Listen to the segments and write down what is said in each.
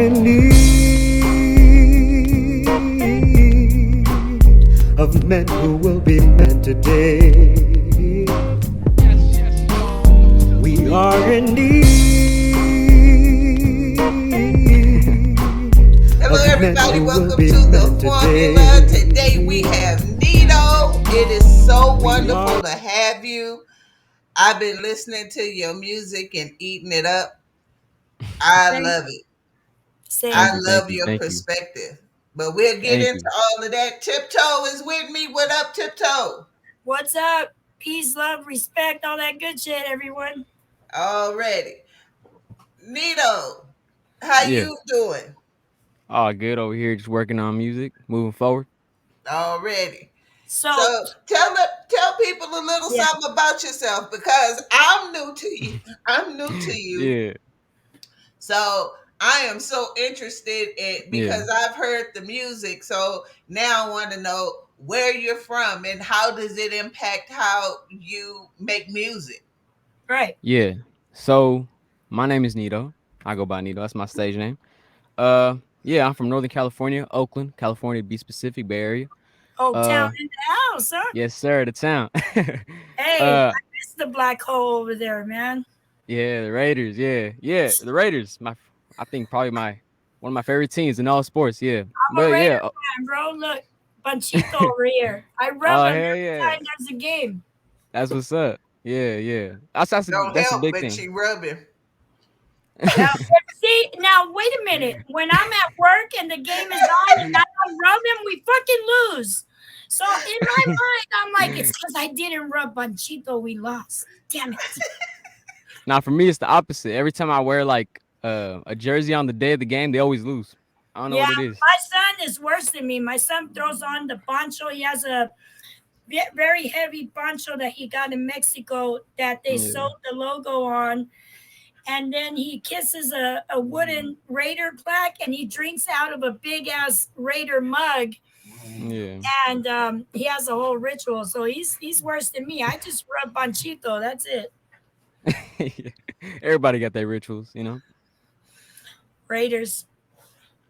in need of men who will be men today. We are in need Hello, of men everybody. who will Welcome be to the men formula. today. Today we have Nito. It is so We wonderful are. to have you. I've been listening to your music and eating it up. I Same, love it. I same. love your perspective. But we'll get thank into you. all of that. Tiptoe is with me. What up, Tiptoe? What's up? Peace, love, respect, all that good shit, everyone. Already. Nito, how Yeah. you doing? All good over here, just working on music, moving forward. Already. So So, tell people a little yeah, something about yourself because I'm new to you. I'm new to you. Yeah, So I am so interested in yeah. because I've heard the music. So now I want to know where you're from and how does it impact how you make music. right. Yeah. So my name is Nito. I go by Nito. That's my stage name. Yeah, I'm from Northern California, Oakland, California to be specific, Bay Area. Old town Uh, in the house, huh? yes, sir, the town. Hey, uh, I miss the black hole over there, man. yeah, the Raiders. Yeah, yeah, the Raiders. I think probably my one of my favorite teams in all sports. Yeah, I'm a but Raider yeah. fan, bro. Look, Panchito over here. I rub Oh him hell every yeah, time there's a game. that's what's up. Yeah, yeah. Don't That's a help, big but thing. she rubbing. Now, see, now wait a minute. When I'm at work and the game is on and I don't rub him, we fucking lose. So in my mind, I'm like, it's because I didn't rub Panchito, we lost. Damn it. Now for me, it's the opposite. Every time I wear like a jersey on the day of the game, they always lose. I don't know Yeah, what it is. my son is worse than me. My son throws on the poncho. He has a very heavy poncho that he got in Mexico that they Yeah, sewed the logo on. And then he kisses a wooden Raider plaque and he drinks out of a big ass Raider mug. yeah. And he has a whole ritual. So he's worse than me. I just rub Panchito. That's it. Everybody got their rituals, you know. Raiders.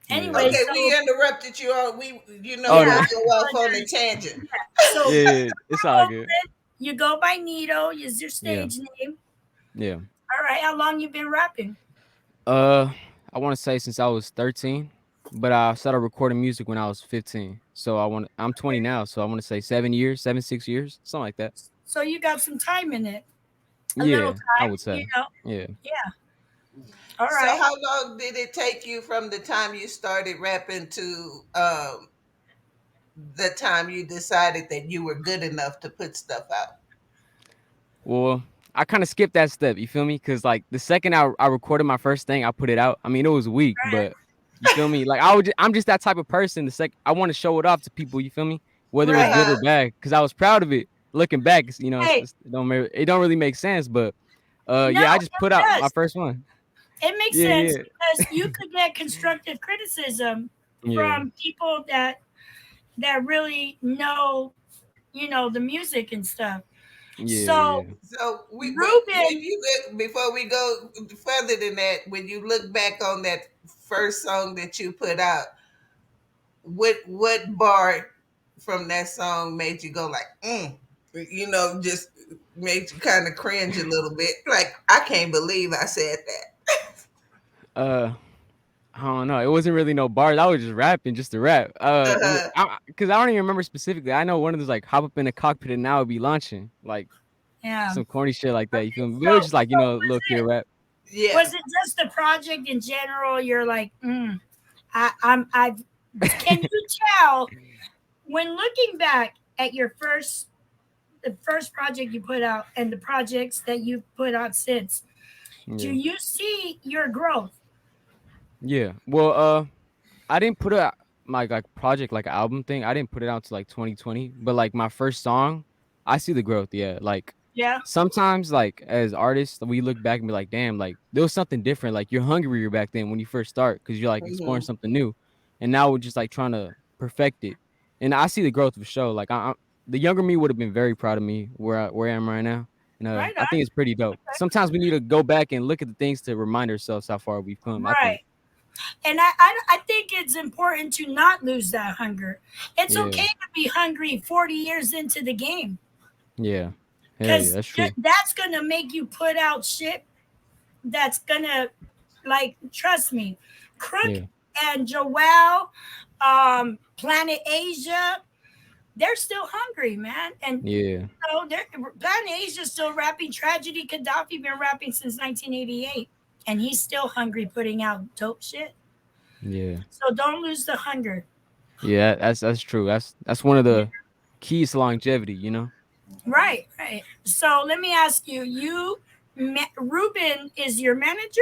Yeah. Anyway, Okay, we so interrupted you all. Oh We yeah, no. I go off on a apologize. tangent. So Yeah, yeah, it's all good. Oakland, you go by Nito, is your Yeah, stage name. yeah. All right, how long you been rapping? Uh, I want to say since I was 13, but I started recording music when I was 15. So I'm 20 now, so I want to say 7 years, 6 years, something like that. So you got some time in it. A little Yeah, I time, would say. Yeah. Yeah. All So right. how long did it take you from the time you started rapping to the time you decided that you were good enough to put stuff out? Well, I kind of skipped that step. You feel me? Because like the second I recorded my first thing, I put it out. I mean, it was weak, but you feel me? Like I'm just that type of person. The sec I want to show it off to people. You feel me? Whether it's Right. good or Uh-huh. bad, because I was proud of it. Looking back, Hey, it don't really make sense. But no, yeah, I just put it out my does. first one. It makes Yeah, sense yeah, because you could get constructive criticism yeah, from people that really know, the music and stuff. yeah, So yeah, So when Ruben, you before we go further than that, when you look back on that first song that you put out, what bar from that song made you go like, just made you kind of cringe a little bit? Like, I can't believe I said that. uh. I don't know. It wasn't really no bars. I was just rapping just to rap. Uh-huh. Cause I don't even remember specifically. I know one of those like hop up in the cockpit and now would be launching like yeah. some corny shit like that. You feel Okay, me? But it was just like so little kid rap. Yeah. was it just the project in general? You're like, I can you tell when looking back at the first project you put out and the projects that you've put out since, do Yeah, you see your growth? yeah. Well, I didn't put a my like project like album thing. I didn't put it out to like 2020. But like my first song, I see the growth. Yeah, like Yeah. sometimes like as artists, we look back and be like, damn, like there was something different. Like you're hungrier back then when you first start because you're like exploring Hmm. something new, and now we're just like trying to perfect it. And I see the growth of the show. Like the younger me would have been very proud of me where I am right now, and Right I on. think it's pretty dope. Sometimes we need to go back and look at the things to remind ourselves how far we've come. I think. Right. And I think it's important to not lose that hunger. It's Yeah. okay to be hungry 40 years into the game Yeah. Hell yeah, because that's true. that's going to make you put out shit that's going to, like, trust me, Crook Yeah. and Joel, Planet Asia, they're still hungry, man. And Yeah. Planet Asia's still rapping. Tragedy Gaddafi been rapping since 1988, and he's still hungry, putting out dope shit. Yeah. So don't lose the hunger. Yeah, that's true. That's one of the keys to longevity, you know? Right, right. So let me ask you, Ruben is your manager?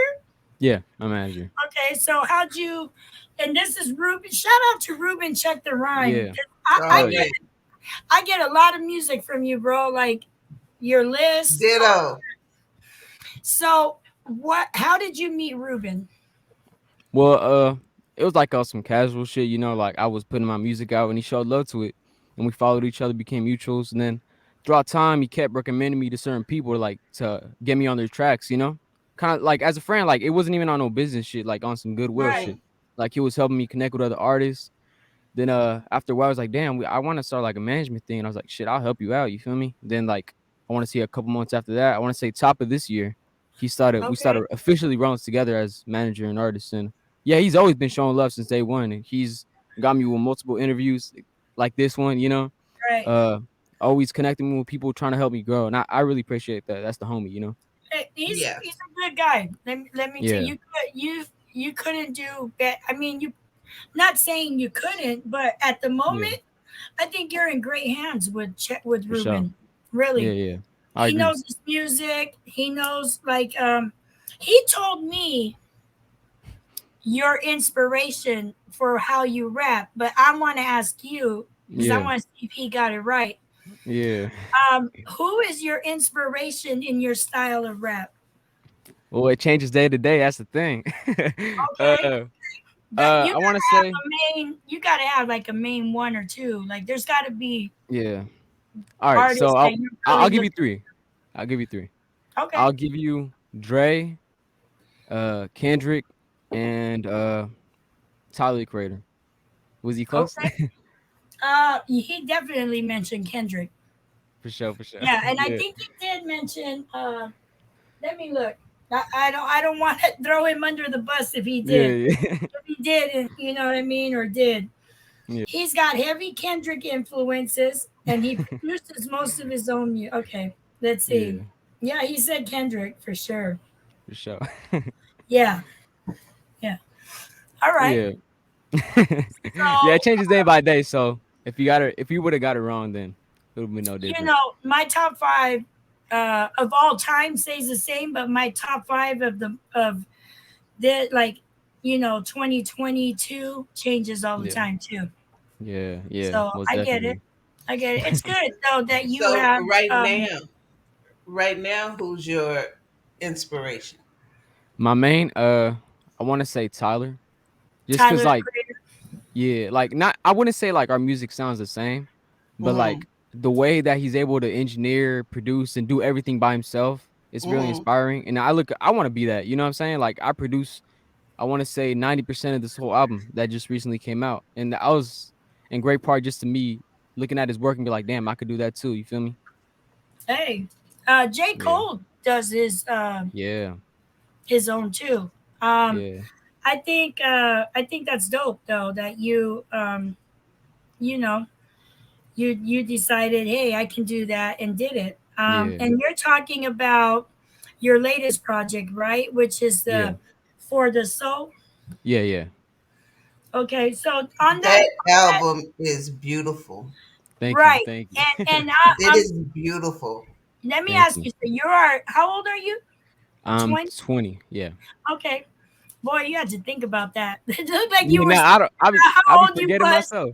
Yeah, my manager. Okay, so how'd you, and this is Ruben, shout out to Ruben, check the rhyme. Yeah. 'Cause Oh Hell yeah. yeah. I get a lot of music from you, bro, like your list. Ditto. So how did you meet Ruben? Well, it was like some casual shit, you know, like I was putting my music out and he showed love to it. And we followed each other, became mutuals, and then throughout time he kept recommending me to certain people like to get me on their tracks, you know? Kind of like as a friend, like it wasn't even on no business shit, like on some goodwill Right. shit. Like he was helping me connect with other artists. Then after a while I was like, damn, I want to start like a management thing. And I was like, shit, I'll help you out, you feel me? Then like I want to see a couple months after that, I want to say top of this year, we Okay. started officially rolling together as manager and artist. And yeah, he's always been showing love since day one. And he's got me with multiple interviews like this one, you know. Right. Uh Always connecting me with people trying to help me grow. And I really appreciate that. That's the homie, you know? Hey, Yeah. he's a good guy. Let me tell Yeah. you, you couldn't do bad. I mean, you, not saying you couldn't, but at the Yeah. moment, I think you're in great hands with For sure. Ruben. Yeah, Really, yeah. I he agree. knows his music. He knows, like, he told me your inspiration for how you rap, but I want to ask you because I Yeah. want to see if he got it right. Yeah. Who is your inspiration in your style of rap? Well, it changes day to day. That's the thing. Okay, uh that you I want to gotta have say, a main. You gotta have like a main one or two. Like there's got to be yeah. All right, so artists that you I'll really give look. you three. I'll give you three. Okay, I'll give you Dre, Kendrick, and Tyler the Creator. Was he close? okay. He definitely mentioned Kendrick. For sure, for sure. Yeah, and I Yeah, think he did mention. Let me look. I don't want to throw him under the bus if he yeah, did. yeah, If he did, and you know what I mean, or did. yeah, He's got heavy Kendrick influences, and he produces most of his own music. Okay, let's see. yeah, Yeah, he said Kendrick for sure. for sure. Yeah, yeah. All right. Yeah, yeah. It So, changes day by day. So if you would have got it wrong, then it would be no you different. know, my top five of all time stays the same, but my top five of the like, 2022 changes all the Yeah, time too. yeah, yeah. So Most I get it. definitely. I get it. It's good though that you So have right now, who's your inspiration? My main, I want to say Tyler, just cause Tyler the like Creator. yeah, like not I wouldn't say like our music sounds the same, but Mm-hmm. like the way that he's able to engineer, produce, and do everything by himself, it's really Mm-hmm. inspiring. And I want to be that. You know what I'm saying? Like I produce, I want to say 90% of this whole album that just recently came out, and I was in great part just to me looking at his work and be like, damn, I could do that too. You feel me? Hey, J. Yeah, Cole does yeah, his own too. Um, yeah, I think that's dope though that you know you decided, hey, I can do that and did it. yeah, And you're talking about your latest project, right? Which is yeah, the For the Soul. yeah, yeah. Okay, so on that, That album is beautiful. Thank you, right? thank you, And It is beautiful. let me thank ask you. you. So you are how old are you? I'm 20. 20. Yeah. Okay, boy, you had to think about that. It looked like you Yeah, were no, saying I how be old you forgetting was. myself.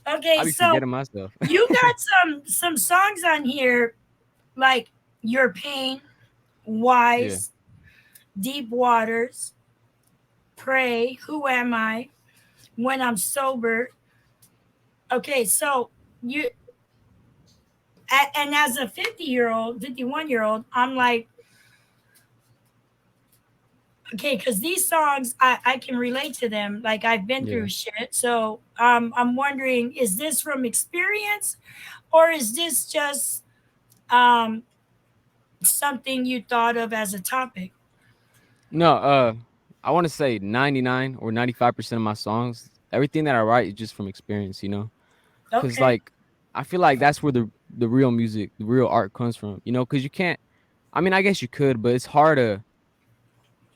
I Okay, be so forgetting myself. you got some songs on here like Your Pain, Yeah. Wise, Deep Waters, Pray, Who Am I, When I'm Sober. Okay, so you and as a 50-year-old, 51-year-old, I'm like, Okay, because these songs I can relate to them. Like I've been Yeah. through shit. So I'm wondering, is this from experience or is this just um something you thought of as a topic? No, I want to say 99 or 95% of my songs, everything that I write is just from experience, you know? Cuz Okay. like I feel like that's where the real music, the real art comes from, you know? Cuz you can't, I mean, I guess you could, but it's hard to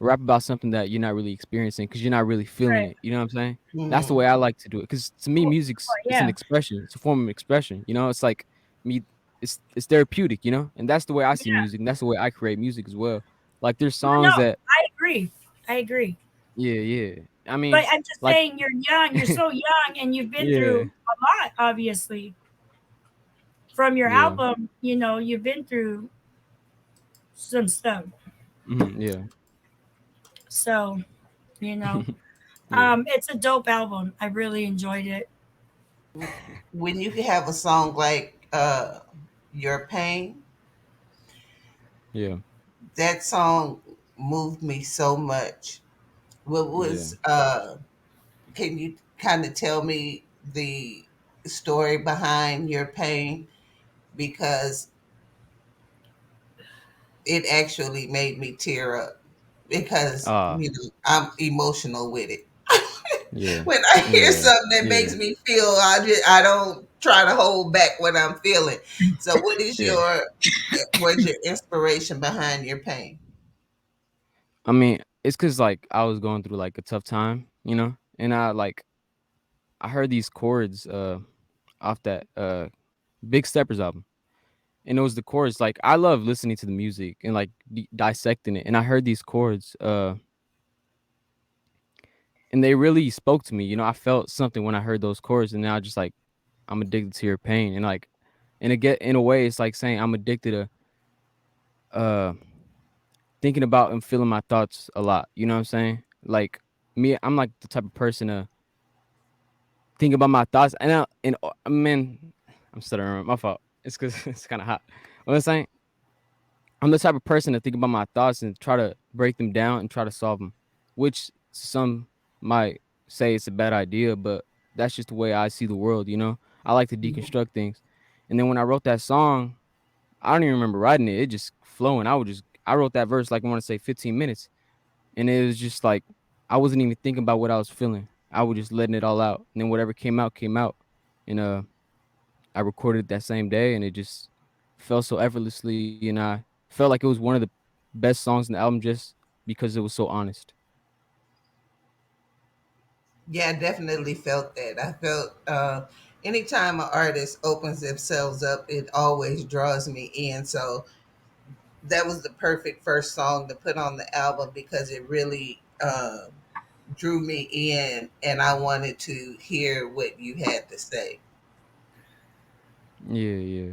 rap about something that you're not really experiencing because you're not really feeling Right. it. You know what I'm saying? That's the Mhm. way I like to do it. Because to me, Cool. music's it's an Yeah. expression. It's a form of expression. You know, it's like me. It's therapeutic. You know, and that's the way I see Yeah. music. And that's the way I create music as well. Like there's Well, no, songs that, I agree. I agree. yeah, yeah. I But mean, I'm just like, saying you're young, you're so young and you've been yeah, through a lot, obviously. From your yeah, album, you've been through some stuff. yeah, So, you know, yeah, it's a dope album. I really enjoyed it. When you have a song like Your Pain, yeah, that song moved me so much. What yeah. was can you kind of tell me the story behind Your Pain? Because it actually made me tear up because Ah, I'm emotional with it. yeah, When I hear yeah, something that yeah, makes me feel, I don't try to hold back what I'm feeling. So, yeah. what's your inspiration behind Your Pain? I mean, it's cause like I was going through like a tough time, you know, and I heard these chords off that Big Steppers album. And it was the chords like I love listening to the music and like dissecting it. And I heard these chords and they really spoke to me. You know, I felt something when I heard those chords and now I just like I'm addicted to your pain and like and again in a way it's like saying I'm addicted to uh thinking about and feeling my thoughts a lot. You know what I'm saying? Like me, I'm like the type of person to think about my thoughts I mean I'm stuttering my fault. It's cause it's kind of hot. What I'm saying, I'm the type of person to think about my thoughts and try to break them down and try to solve them, which some might say it's a bad idea, but that's just the way I see the world, you know? I like to Mhm. deconstruct things. And then when I wrote that song, I don't even remember writing it. It just flowing. I wrote that verse like I want to say 15 minutes. And it was just like I wasn't even thinking about what I was feeling. I was just letting it all out. And then whatever came out, came out. And I recorded that same day and it just felt so effortlessly and I felt like it was one of the best songs in the album just because it was so honest. Yeah, I definitely felt that. I felt anytime an artist opens themselves up, it always draws me in. So that was the perfect first song to put on the album because it really drew me in, and I wanted to hear what you had to say. Yeah, yeah.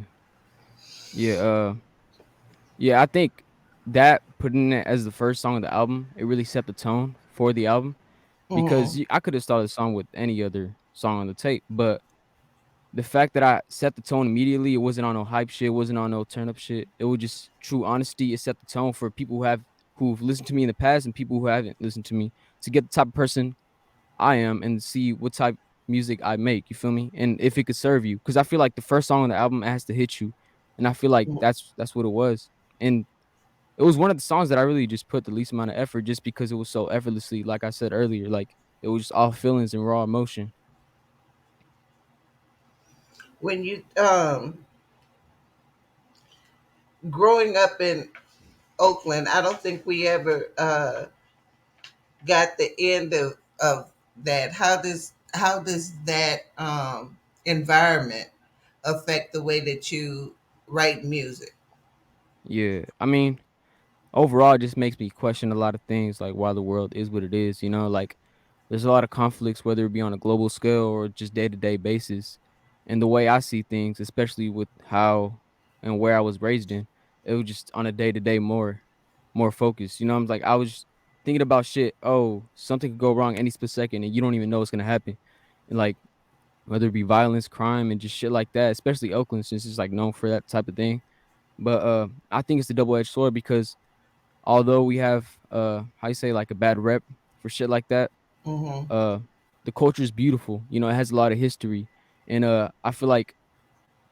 Yeah, yeah, I think that putting it as the first song of the album, it really set the tone for the album because Hmm. I could have started the song with any other song on the tape, but the fact that I set the tone immediately, it wasn't on no hype shit, it wasn't on no turn up shit. It was just true honesty. It set the tone for people who've listened to me in the past and people who haven't listened to me to get the type of person I am and see what type music I make. You feel me? And if it could serve you, because I feel like the first song on the album has to hit you, and I feel like that's what it was. And it was one of the songs that I really just put the least amount of effort, just because it was so effortlessly. Like I said earlier, like it was just all feelings and raw emotion. When you growing up in Oakland, I don't think we ever got the end of that. How does that environment affect the way that you write music? Yeah, I mean, overall, it just makes me question a lot of things, like why the world is what it is. You know, like there's a lot of conflicts, whether it be on a global scale or just day to day basis. And the way I see things, especially with how and where I was raised in, it was just on a day to day more focused. You know, I'm like I was just thinking about shit. Oh, something could go wrong any split second, and you don't even know what's gonna happen. And like whether it be violence, crime, and just shit like that, especially Oakland, since it's like known for that type of thing. But I think it's a double edged sword because although we have how you say, like a bad rep for shit like that. Mm-hmm. Uh, the culture is beautiful. You know, it has a lot of history, and I feel like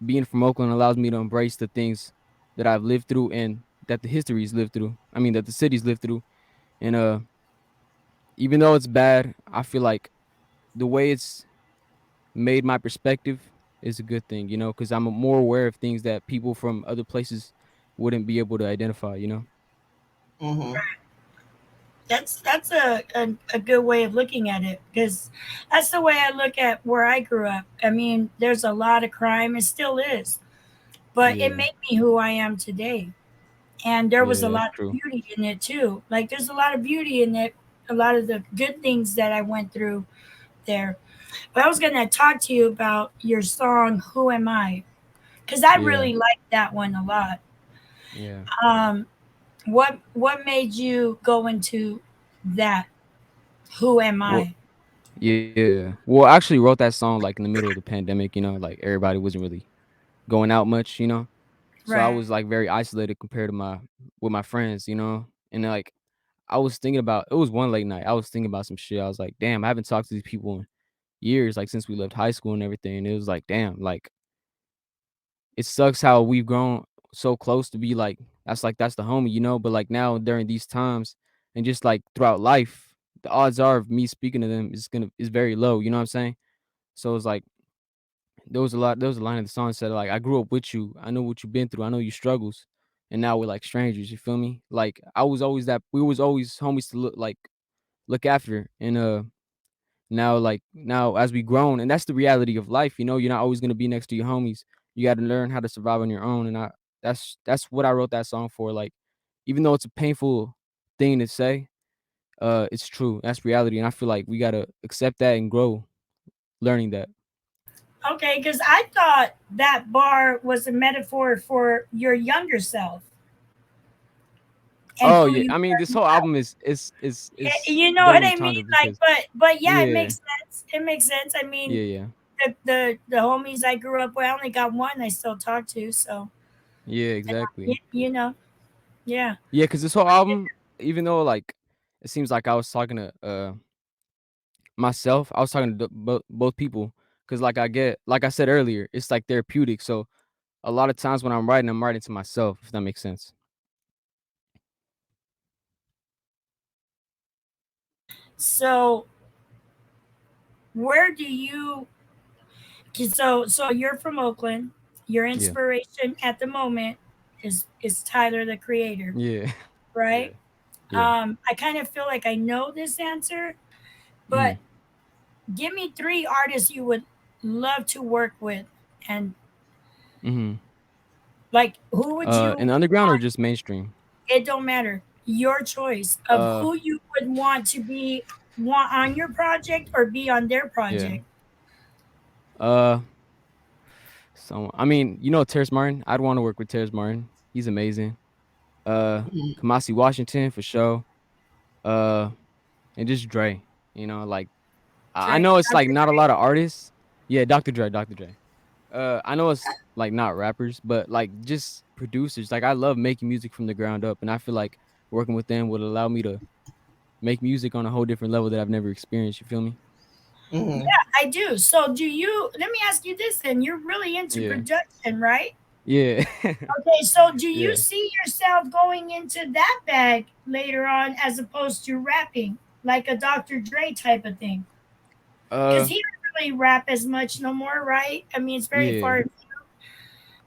being from Oakland allows me to embrace the things that I've lived through and that the history's lived through. I mean, that the city's lived through, and even though it's bad, I feel like the way it's made my perspective is a good thing, you know, because I'm more aware of things that people from other places wouldn't be able to identify, you know? Mm-hmm. That's a good way of looking at it because that's the way I look at where I grew up. I mean, there's a lot of crime, it still is, but it Yeah, made me who I am today. And there was a yeah, that's lot of true. beauty in it too. Like there's a lot of beauty in it, a lot of the good things that I went through there. But I was gonna talk to you about your song "Who Am I" because I Yeah, really like that one a lot. yeah. Um, what made you go into that? Who am Well, I? yeah. Well, I actually wrote that song like in the middle of the pandemic, you know, like everybody wasn't really going out much, you know? So I Right. was like very isolated compared to my with my friends, you know? And like I was thinking about, it was one late night. I was thinking about some shit. I was like, damn, I haven't talked to these people in years, like since we left high school and everything. And it was like, damn, like it sucks how we've grown so close to be like that's the homie, you know. But like now during these times and just like throughout life, the odds are of me speaking to them is very low. You know what I'm saying? So it's like there was a line of the song that said like I grew up with you, I know what you've been through, I know your struggles, and now we're like strangers. You feel me? Like I was always that we was always homies to look after, and now as we grown, and that's the reality of life, you know, you're not always gonna be next to your homies. You gotta learn how to survive on your own. And that's what I wrote that song for. Like, even though it's a painful thing to say, it's true. That's reality. And I feel like we gotta accept that and grow learning that. Okay, because I thought that bar was a metaphor for your younger self and Oh who yeah. you I mean, this were. whole album is You know what double I mean? entendre Like, because but yeah, it yeah, makes sense. It makes sense. I mean, yeah, yeah. the homies I grew up with, I only got one I still talk to. So Yeah, you, exactly. you know, yeah. Yeah, because this whole album, even though like it seems like I was talking to myself, I was talking to both people because, like I said earlier, it's like therapeutic. So a lot of times when I'm writing to myself, if that makes sense. So where do you? So you're from Oakland. Your Yeah, inspiration at the moment is Tyler the Creator, yeah, yeah, right? yeah. I kind of feel like I know this answer, but Hmm. give me three artists you would love to work with, and Hmm. like who would In you the underground or want? just mainstream? It don't matter. Your choice of Uh, who you would want to be want on your project or be on their yeah. project. Uh, so I mean, you know, Terrace Martin. I'd want to work with Terrace Martin. He's amazing. Mm-hmm. Kamasi Washington for sure. Uh, and just Dre. You know, like I Dre, know it's like Dr. not a lot of artists. Yeah, Dr. Dre, Dr. Dre. I know it's like not rappers, but like just producers. Like I love making music from the ground up, and I feel like working with them would allow me to make music on a whole different level that I've never experienced. You feel me? Mm-hmm. I do. So do you? Let me ask you this. Then you're really into Yeah, production, right? yeah, Okay. So do you yeah. see yourself going into that bag later on, as opposed to rapping, like a Dr. Dre type of thing? Because Uh, he don't really rap as much no more, right? I mean, it's very yeah, far.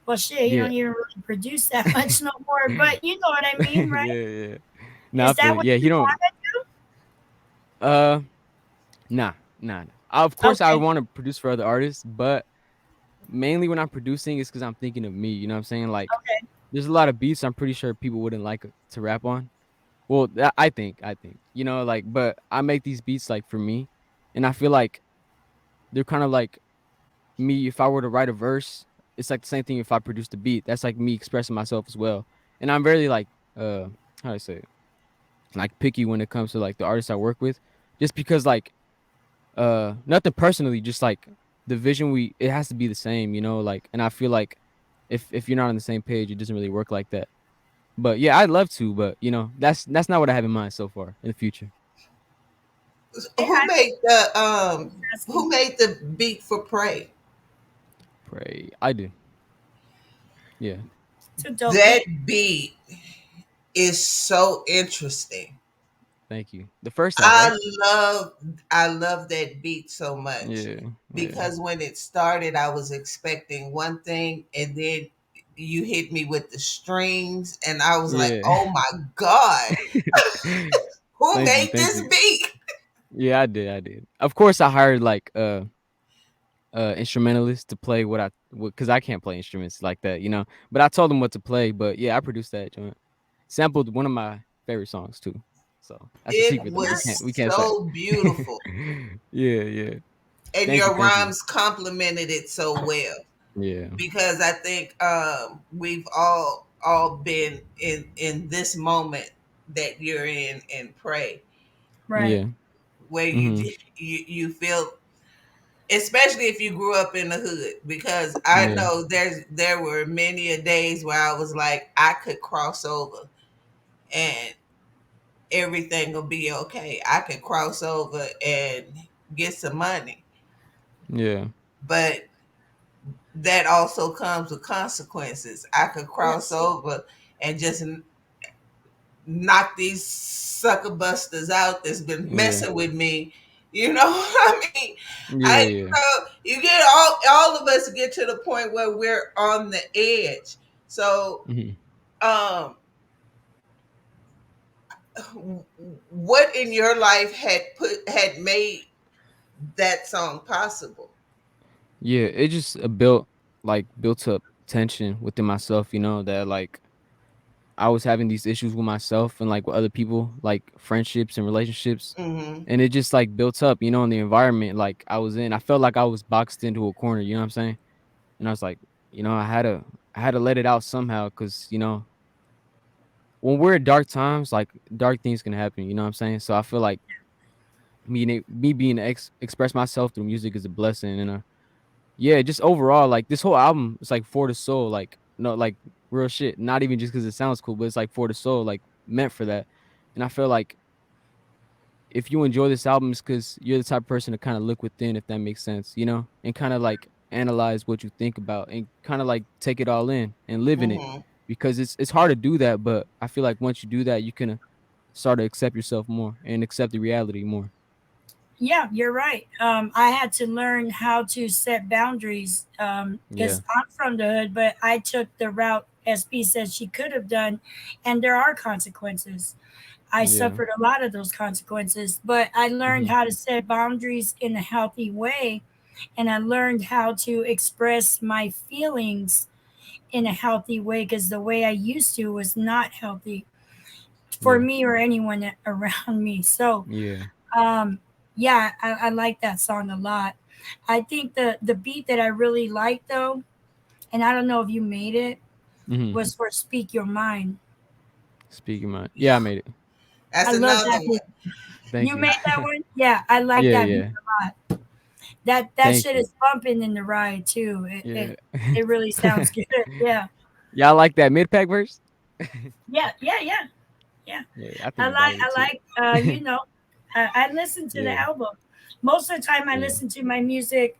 Well, shit, he yeah, don't even really produce that much no more. But you know what I mean, right? yeah, yeah. Nah, I Is feel that you. what Yeah, you he don't. want to Uh, nah, nah, nah. Of do? course, I Okay. want to produce for other artists, but mainly when I'm producing, it's because I'm thinking of me. You know what I'm saying? Like, Okay. there's a lot of beats I'm pretty sure people wouldn't like to rap on. Well, I think, you know, like, but I make these beats like for me, and I feel like they're kind of like me. If I were to write a verse, it's like the same thing if I produced a beat. That's like me expressing myself as well. And I'm very like, how do I say it? Like picky when it comes to like the artists I work with, just because like, nothing personally, just like the vision it has to be the same, you know, like, and I feel like if you're not on the same page, it doesn't really work like that. But yeah, I'd love to, but that's not what I have in mind so far in the future. I, Who I'm made the asking. beat for Pray? Pray. I do. Yeah. It's a dope That beat. beat is so interesting. Thank you. The first half, I right? love I love that beat so much Yeah. Yeah. because when it started I was expecting one thing and then you hit me with the strings and I was like, Yeah. "Oh my god, who Thank you. made Thank this you. beat?" Yeah, I did. I did. Of course, I hired like instrumentalist to play because I can't play instruments like that. But I told them what to play. But yeah, I produced that joint. Sampled one of my favorite songs too. So that's a It secret though. We was can't we can't say. so beautiful Yeah, yeah. and Thank you, your thank you. rhymes complemented it so well Yeah, because I think we've all been in this moment that you're in and Pray Right. yeah. where Mhm. you feel, especially if you grew up in the hood, because I Yeah, know there were many a days where I was like I could cross over and everything will be okay. I could cross over and get some money, yeah, but that also comes with consequences. I could cross Yes. over and just knock these sucker busters out that's been yeah, messing with me. You know what I mean? yeah, yeah. You get all of us get to the point where we're on the edge. So Mhm. um what in your life had made that song possible? Yeah, it just built up tension within myself. That like I was having these issues with myself and like with other people, like friendships and relationships. Mm-hmm. And it just like built up, in the environment like I was in. I felt like I was boxed into a corner, you know what I'm saying? And I was like, I had to let it out somehow because, when we're in dark times, like dark things can happen, you know what I'm saying? So I feel like me being express myself through music is a blessing. And yeah, just overall, like this whole album is like for the soul, like no, like real shit. Not even just because it sounds cool, but it's like for the soul, like meant for that. And I feel like if you enjoy this album, it's because you're the type of person to kind of look within, if that makes sense, and kind of like analyze what you think about and kind of like take it all in and live in it, Mm-hmm. because it's hard to do that. But I feel like once you do that, you can start to accept yourself more and accept the reality more. Yeah, you're right. I had to learn how to set boundaries Yeah, because I'm from the hood, but I took the route SB said she could have done, and there are consequences. I yeah, suffered a lot of those consequences, but I learned hmm, how to set boundaries in a healthy way, and I learned how to express my feelings in a healthy way because the way I used to was not healthy for yeah, me or anyone around me. So, yeah, um, yeah, I like that song a lot. I think the beat that I really like though, and I don't know if you made it, hmm. was for "Speak Your Mind." Speaking my, yeah, I made it. I That's love another that one. beat. Thank You you. made that one? Yeah, I like Yeah, that beat yeah. a lot. That Thank shit you. is bumping in the ride too. It Yeah. it, it really sounds good. Yeah, Y'all like that mid pack verse? yeah, yeah, yeah, yeah. Yeah, I think it's I baller too. like I listen to the Yeah. album. Most of the time I Yeah. listen to my music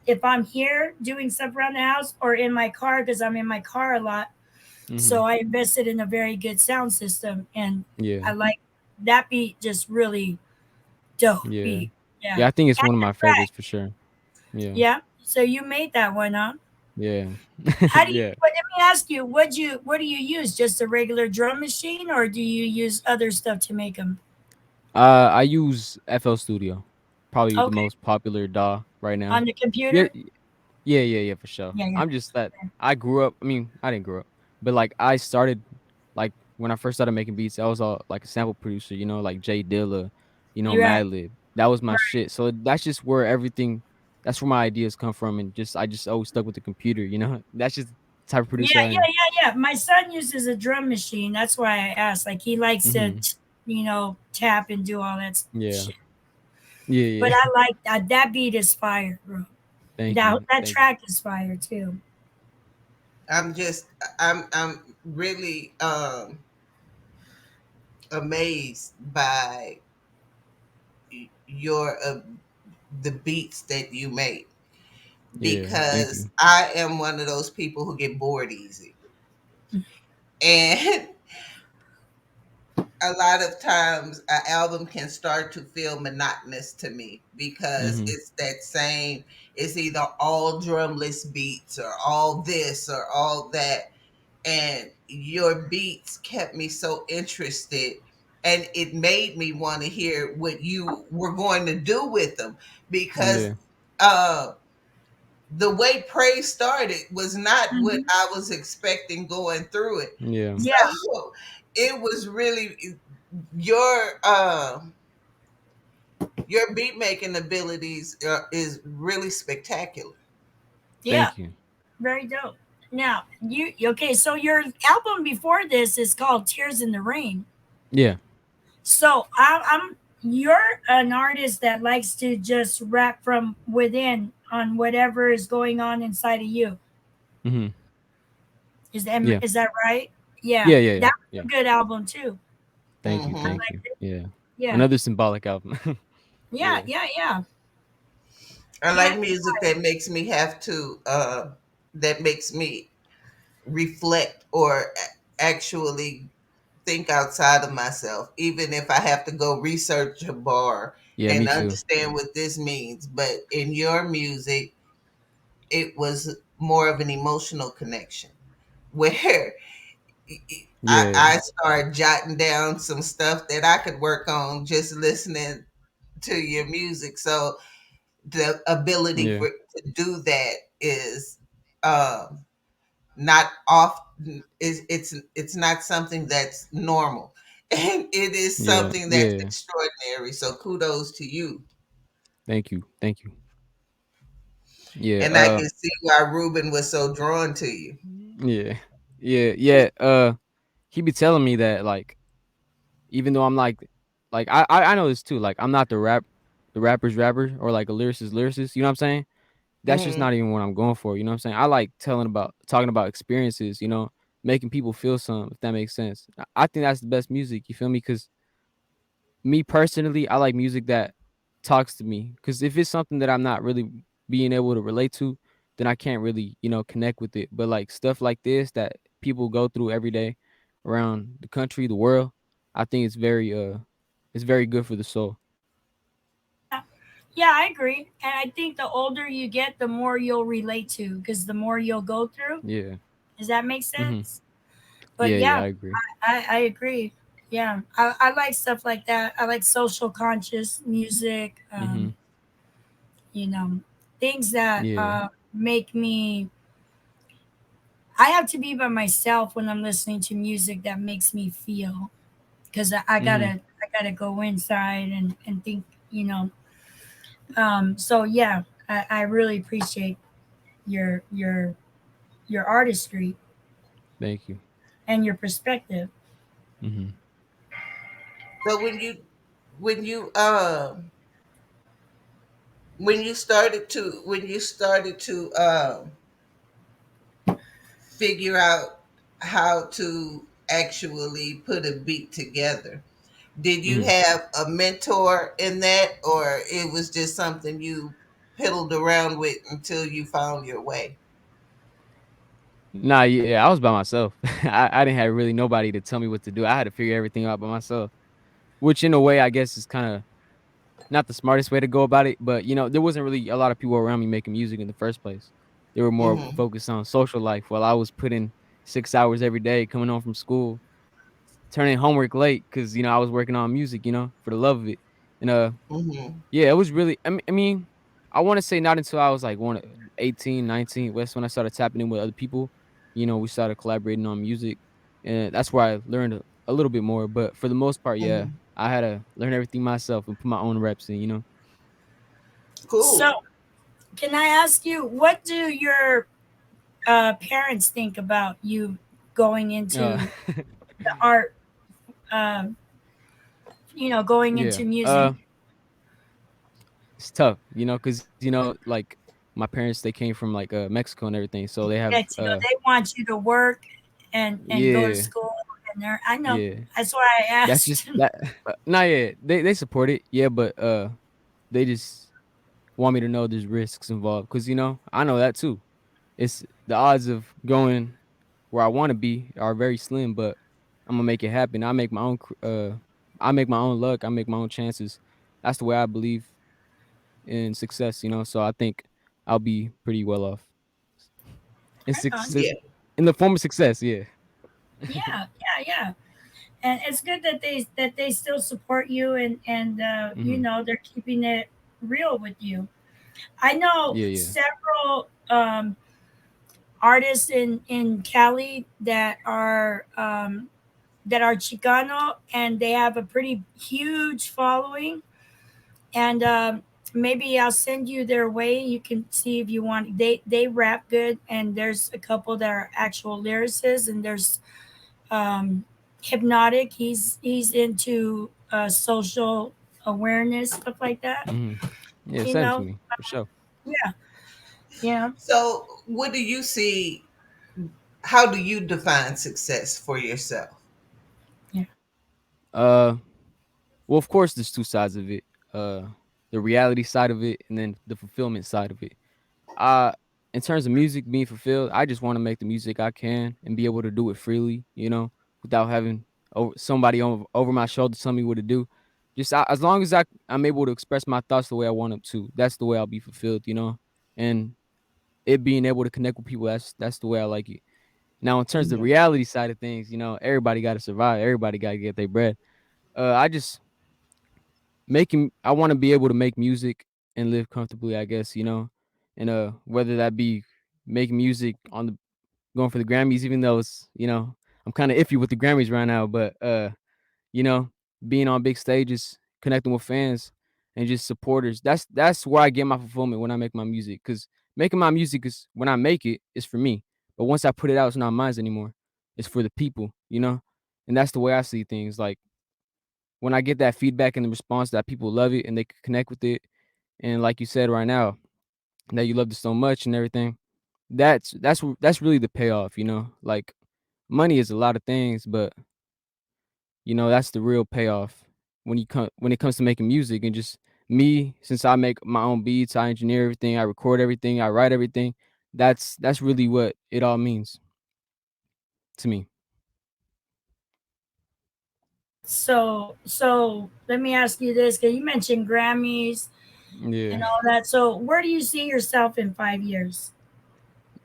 if I'm here doing stuff around the house or in my car because I'm in my car a lot. So Mhm. I invested in a very good sound system and Yeah. I like that beat just really dope Yeah. beat. Yeah. Yeah, I think it's And one of the my track. favorites for sure. Yeah. Yeah. So you made that one, huh? Yeah. How do you Yeah. let me ask you, what do you use? Just a regular drum machine or do you use other stuff to make them? I use FL Studio. Probably the Okay. most popular DAW right now. On the Yeah, computer? yeah, yeah, yeah, for sure. Yeah, yeah. I'm just that I grew up. I mean, I didn't grow up, but like I started, like when I first started making beats, I was all like a sample producer, like Jay Dilla, You're right. Madlib. That was my Right. shit. So that's just where everything. That's where my ideas come from, and I just always stuck with the computer. That's just the type of Yeah, producer I yeah, am. yeah. My son uses a drum machine. That's why I asked. Like he likes to, Hmm. tap and do all that Yeah, shit. yeah, But yeah. I like that beat is fire, bro. Thank That you, that thank you. track is fire too. I'm just I'm really amazed by your the beats that you make, Yeah, thank because you. I am one of those people who get bored easy. And a lot of times an album can start to feel monotonous to me because Mhm. it's that same, it's either all drumless beats or all this or all that. And your beats kept me so interested, and it made me want to hear what you were going to do with them, because Yeah, uh the way praise started was not what Mhm. I was expecting going through it. yeah, Yeah, So it was really your your beat making abilities is really spectacular. yeah, thank you. very dope. Now, you okay? So your album before this is called "Tears in the Rain." Yeah. So I'm you're an artist that likes to just rap from within on whatever is going on inside of you. Mhm. Yeah. Is that right? Yeah, Yeah, yeah, yeah, that was yeah. a good album too. Thank you, I Hmm. thank you. liked it. Yeah. Yeah, Another symbolic album. yeah, Yeah. yeah, yeah, I yeah, like music that makes me have to that makes me reflect or actually think outside of myself, even if I have to go research a bar Yeah, and me too. understand what this means. But in your music, it was more of an emotional connection where Yeah, I started jotting down some stuff that I could work on just listening to your music. So the ability yeah, for to do that is um not often, is it's not something that's normal, and it is yeah, something that's yeah. extraordinary, so kudos to you. Thank you, thank you. Yeah, And I can see why Ruben was so drawn to you. yeah, yeah, yeah. He be telling me that like, even though I'm like I know this too. Like, I'm not the rapper's rapper or like a lyricist. You know what I'm saying? That's just Hmm. not even what I'm going for. You know what I'm saying? I like talking about experiences. Making people feel something. If that makes sense. I think that's the best music. You feel me? Because me personally, I like music that talks to me. Because if it's something that I'm not really being able to relate to, then I can't really, connect with it. But like stuff like this that people go through every day around the country, the world, I think it's very good for the soul. yeah, yeah. I agree, and I think the older you get, the more you'll relate to, because the more you'll go through. Yeah. Does that make Hmm. sense? But Yeah. yeah, Yeah. I agree. I agree. Yeah, I like stuff like that. I like social conscious music. Hmm. You know, things that Yeah. make me. I have to be by myself when I'm listening to music that makes me feel, because Hmm. I gotta go inside and think. You know, so yeah, I really appreciate your your your artistry Thank you. and your perspective. Hmm. So when you when you started to figure out how to actually put a beat together, did you Hmm. have a mentor in that, or it was just something you piddled around with until you found your way? Nah. Yeah. I was by myself. I didn't have really nobody to tell me what to do. I had to figure everything out by myself. Which in a way, I guess, is kind of not the smartest way to go about it, but there wasn't really a lot of people around me making music in the first place. They were more Hmm. focused on social life while I was putting 6 hours every day coming home from school, turning homework late because I was working on music, for the love of it. And Hmm. yeah, it was really. I mean, I want to say not until I was like 18, 19. That's when I started tapping in with other people. We started collaborating on music, and that's where I learned a little bit more. But for the most part, yeah, Hmm. I had to learn everything myself and put my own reps in. So, Cool. can I ask you, what do your parents think about you going Uh, into the art? Um, going yeah. into music. It's tough, because like My parents, they came from like Mexico and everything, so they have Mexico. They want you to work and go to yeah, school. And they're, I know. yeah. That's why I That's just asked. that. Not yet. They support it, yeah, but they just want me to know there's risks involved because I know that too. It's the odds of going where I want to be are very slim, but I'm gonna make it happen. I make my own luck. I make my own chances. That's the way I believe in success. So I think I'll be pretty well off in Right on. success Yeah. in the form of success. Yeah. Yeah, yeah, yeah. And it's good that they still support you and you Hmm. know they're keeping it real with you. I know Yeah. Yeah. several artists in Cali that are Chicano and they have a pretty huge following. And maybe I'll send you their way. You can see if you want. They rap good, and there's a couple that are actual lyricists, and there's hypnotic. He's into social awareness stuff like that. Hmm. Yeah. You Send it to know, me for sure. yeah, yeah. So, what do you see? How do you define success for yourself? Yeah. Uh, well, of course, there's two sides of it. Uh, the reality side of it, and then the fulfillment side of it. Uh, in terms of music being fulfilled, I just want to make the music I can and be able to do it freely, without having somebody over my shoulder tell me what to do. Just as long as I'm able to express my thoughts the way I want them to, that's the way I'll be fulfilled. And it being able to connect with people, that's the way I like it. Now, in terms of the Mhm. reality side of things, everybody got to survive. Everybody got to get their bread. I just I want to be able to make music and live comfortably, I guess, and whether that be making music on the going for the Grammys, even though I'm kind of iffy with the Grammys right now, but you know, being on big stages, connecting with fans and just supporters. That's where I get my fulfillment when I make my music. Cause making my music is when I make it, it's for me. But once I put it out, it's not mine anymore. It's for the people. And that's the way I see things. Like when I get that feedback and the response that people love it and they can connect with it, and like you said right now, that you loved it so much and everything, that's really the payoff. Like money is a lot of things, but that's the real payoff when it comes to making music and just me, since I make my own beats, I engineer everything, I record everything, I write everything. That's really what it all means to me. So let me ask you this, because you mentioned Grammys and Yeah. all that. So where do you see yourself in 5 years?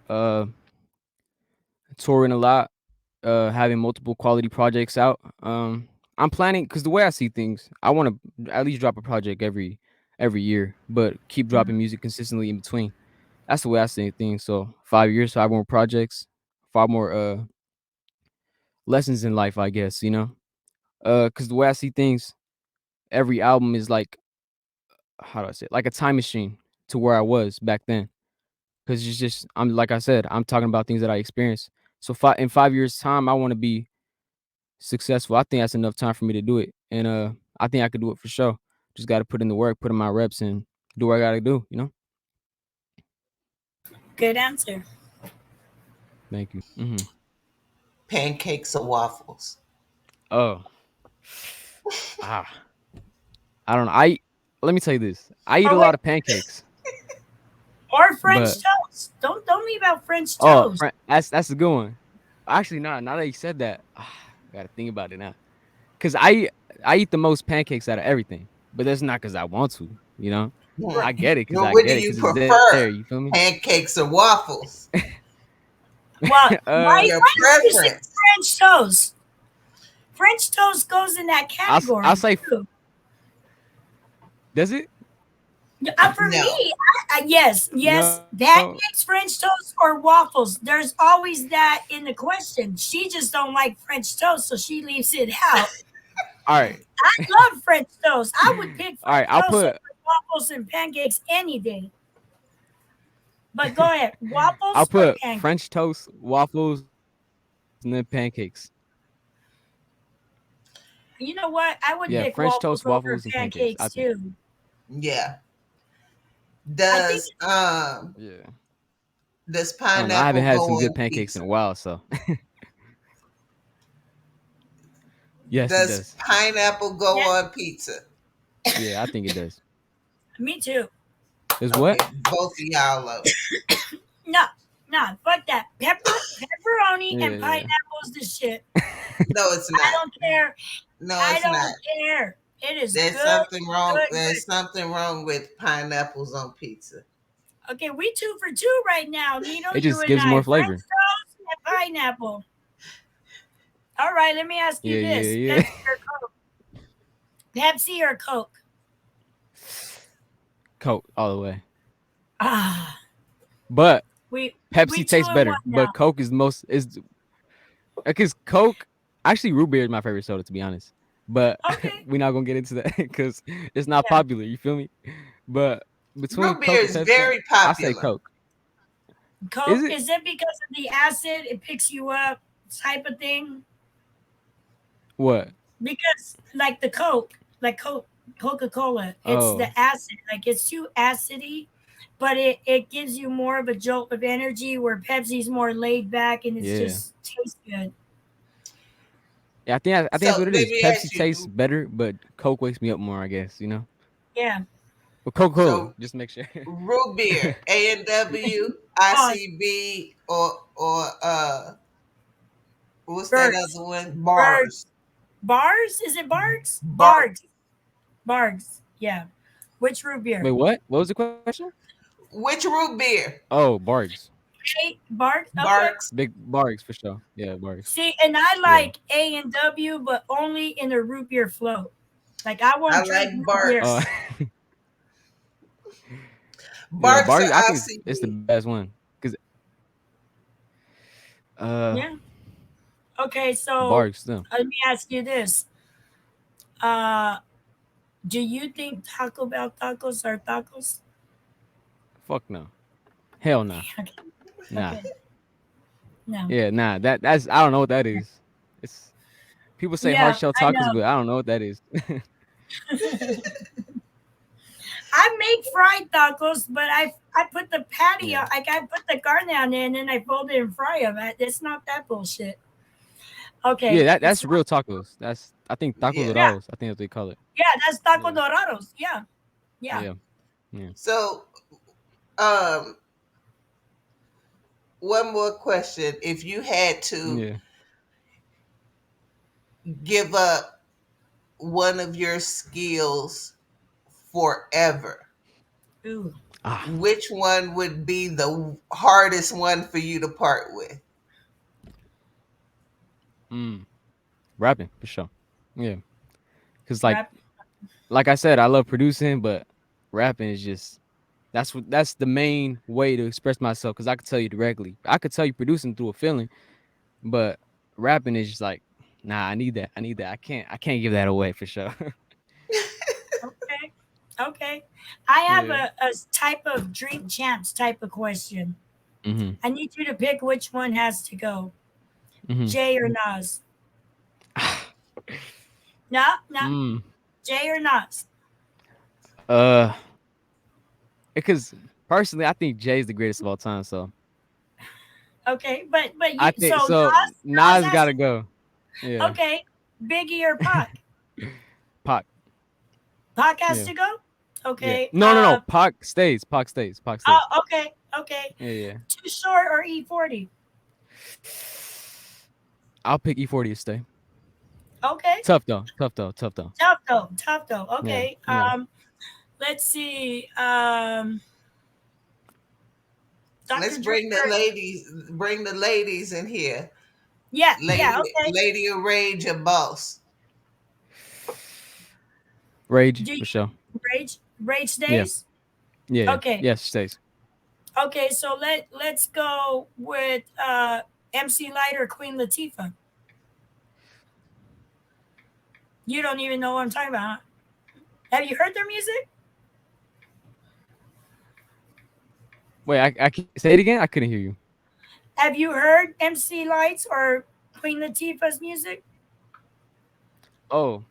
Uh touring a lot, having multiple quality projects out. I'm planning because the way I see things, I want to at least drop a project every year, but keep dropping music consistently in between. That's the way I see things. So 5 years, 5 more projects, 5 more lessons in life, I guess. Because the way I see things, every album is like, how do I say it? Like a time machine to where I was back then. Because it's just I'm like I said, I'm talking about things that I experienced. So in 5 years time, I want to be successful. I think that's enough time for me to do it, and I think I could do it for sure. Just got to put in the work, put in my reps, and do what I got to do. Good answer. Thank you. Hmm. Pancakes or waffles? Oh, ah, I don't know. I Let me tell you this. I eat Or a wait, lot of pancakes, or French but toast. Don't leave out French toast. that's a good one. Actually, no. Now that you said that, I gotta think about it now. Cause I eat the most pancakes out of everything, but that's not cause I want to. Hmm. Right. I get it cause Well, I what do get it you cause it's there. prefer? You feel me? Pancakes or waffles? Well, uh, Your why did you say preference. French toast? French toast goes in that I'll category say, too. does it? For No. me, yes, yes, No. pancakes, French toast, or waffles. There's always that in the question. She just don't like French toast, so she leaves it out. All right. I love French toast. I would pick All right. French toast over waffles and pancakes any day. But go ahead, I'll waffles or put pancakes? French toast, waffles, and then pancakes. You know what? I Yeah, would pick French toast, waffles waffles, over and pancakes. I pancakes think. too. Yeah. I think Does Yeah. does I don't know. I haven't pineapple had go some good on pancakes in pizza? a while, so yes, it Does does. pineapple go yeah, on pizza? Yeah, I think it does. me too. There's what? Okay, both of y'all up. No, no, fuck that. Pepperoni Yeah, and yeah. pineapple's the shit. No, it's I not. don't care. No, I it's not. don't care. It is There's good, something wrong. good, good. There's something wrong with pineapples on pizza. Okay, we 2 for 2 right now. Nito, It you just and gives I. more French flavor. toast and pineapple. All right, let me ask you Yeah, this: yeah, Pepsi yeah. or Coke? Pepsi or Coke? Coke all the way. Ah, But we Pepsi two tastes and one better. now. But Coke is the most is because Coke actually root beer is my favorite soda to be honest. But Okay, we're not gonna get into that because it's not yeah. popular. You feel me? But between Root beer Coke and is Pepsi, very I say popular. Coke. Is Coke, it? is it because of the acid? It picks you up, type of thing. What? Because like the Coke, like Coca Cola, it's Oh, the acid. Like it's too acidy, but it gives you more of a jolt of energy. Where Pepsi's more laid back and it's yeah. just tastes good. Yeah, I think that's So what it let is. me Pepsi ask tastes you. better, but Coke wakes me up more. I guess you know. Yeah. But Coca Cola, So just make sure. root beer, A&W, I Pause. C B, or what's that Birds. other one? Birds. Bars. Bars? Is it Barks? Bar. Bargs. Bargs. Yeah. Which root Wait, beer? what? What was the question? Which root beer? Oh, Bargs. A Barks. Okay. Barks. Big Bargs for sure. Yeah, Bargs. See, and I Yeah. like A&W, but only in the root beer float. Like I I won't drink like root beer. Uh, Barks. yeah, Barks or Bargs. I think it's the ICB? best one because Yeah. Okay, so Bargs still. let me ask you this. Uh, do you think Taco Bell tacos are tacos? Fuck no. Hell nah. Okay. Nah. Okay. No. Yeah, nah. That's I don't know what that is. It's people say hard Yeah, shell I tacos, know. but I don't know what that is. I make fried tacos, but I put the patty Yeah. on, like I put the carne on it and then I fold it and fry them. It's not that bullshit. Yeah, Okay, that's it's real not. tacos. That's I think tacos Yeah. Yeah, dorados. I think that's what they call it. yeah, that's taco Yeah. dorados. Yeah, yeah. Yeah. Yeah. So, um, one more question. If you had to Yeah. give up one of your skills forever, Ooh, Ah. which one would be the hardest one for you to part with? Mm. Rapping for sure. Yeah. Cause rap. like I said, I love producing, but rapping is just that's the main way to express myself. Cause I could tell you directly. I could tell you producing through a feeling, but rapping is just like, nah, I need that. I need that. I can't give that away for sure. Okay, okay. I have Yeah. a type of drink champs type of question. Mm-hmm. I need you to pick which one has to go. Mm-hmm. Jay or Nas? No, no. mm. Jay or Nas? Uh, because personally, I think Jay's the greatest of all time. So Okay, but I you think so so. Nas Nas has gotta to go. Yeah. okay. Biggie or Pac? Pac. Pac has Yeah. to go. Yeah. Okay. No, no, no. Pac stays. Pac stays. Pac stays. Oh, okay, okay. Yeah, yeah. Too short or E40? I'll pick E40 to stay. Okay. Tough though. Tough though. Tough though. Tough though. Tough though. Yeah. Okay. Yeah. Let's see. Let's Dr. Dre or bring the ladies in here. yeah, yeah. Lady, Okay. Lady of Rage, a boss. Rage Do you for sure. rage Yeah. stays? Yeah. Yeah. Okay. Yes, stays. Okay. So let's go with MC Light or Queen Latifah. You don't even know what I'm talking about. Huh? Have you heard their music? Wait, I say it again. I couldn't hear you. Have you heard MC Lights or Queen Latifah's music? Oh,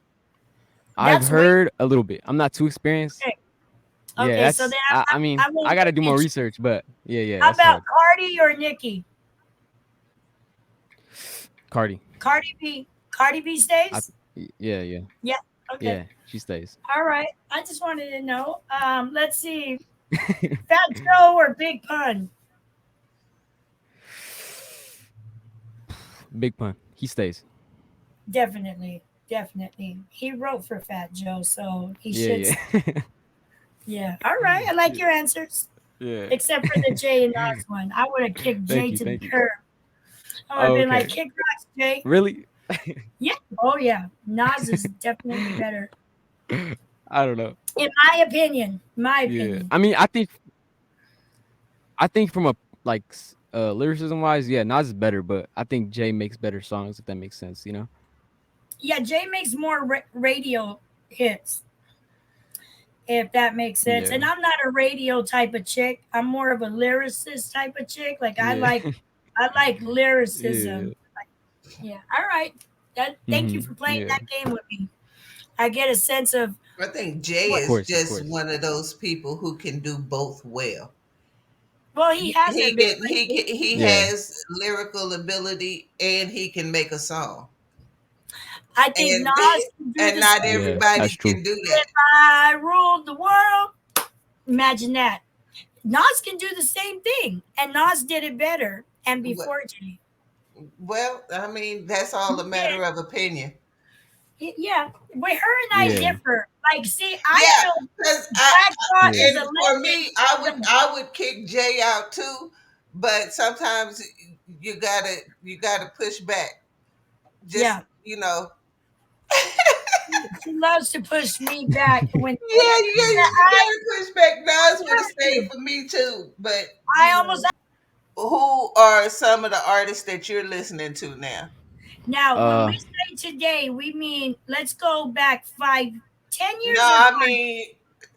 I've That's way heard a little bit. I'm not too experienced. okay. Yeah, Okay, so then that's I mean, I I won't gotta get do more into. research, but yeah, yeah, How that's about hard. Cardi or Nicki? Cardi. Cardi B. Cardi B I stays. yeah, yeah. Yeah. Okay. Yeah, she stays. All right. I just wanted to know. Let's see. Fat Joe or Big Pun? Big pun. He stays. Definitely. Definitely. He wrote for Fat Joe, so he Yeah, should. yeah. Yeah. All right. I like Yeah. your answers. Yeah. Except for the Jay and Nas one. I would have kicked Jay Thank you, to the thank you. curb. I would have Oh, been like, okay. kick rocks, Jay. Really? Yeah. Oh, yeah. Nas is definitely better. I don't know. In my opinion. My Yeah. opinion. I mean, I think from a like lyricism wise, yeah, Nas is better, but I think Jay makes better songs if that makes sense, you know? Yeah, Jay makes more radio hits, if that makes sense. Yeah. And I'm not a radio type of chick. I'm more of a lyricist type of chick. Like Yeah. I like Yeah. lyricism. Like, yeah. All right. Thank you for playing Yeah. that game with me. I get a sense of I think Jay what. Of is course, of just course. one of those people who can do both well. Well, he hasn't been lately. He Yeah. has lyrical ability and he can make a song. I think And Nas can do and the not same Yeah, thing. that's everybody true. can do that. If I ruled the world, imagine that. Nas can do the same thing, and Nas did it better and Well, before Jay. well, I mean, that's all a Yeah, matter of opinion. yeah. Wait, her and I Yeah. differ. Like, see, I Yeah, feel because Black Thought Yeah. is a and for legend me, of the. I would kick Jay out too, but sometimes you gotta push back. Just Yeah, you know, she loves to push me back when yeah, you gotta push back. I Nas would have do. stayed for me too, but I you almost know, who are some of the artists that you're listening to now? now when we Uh say today, we mean let's go back 10 years No, or 5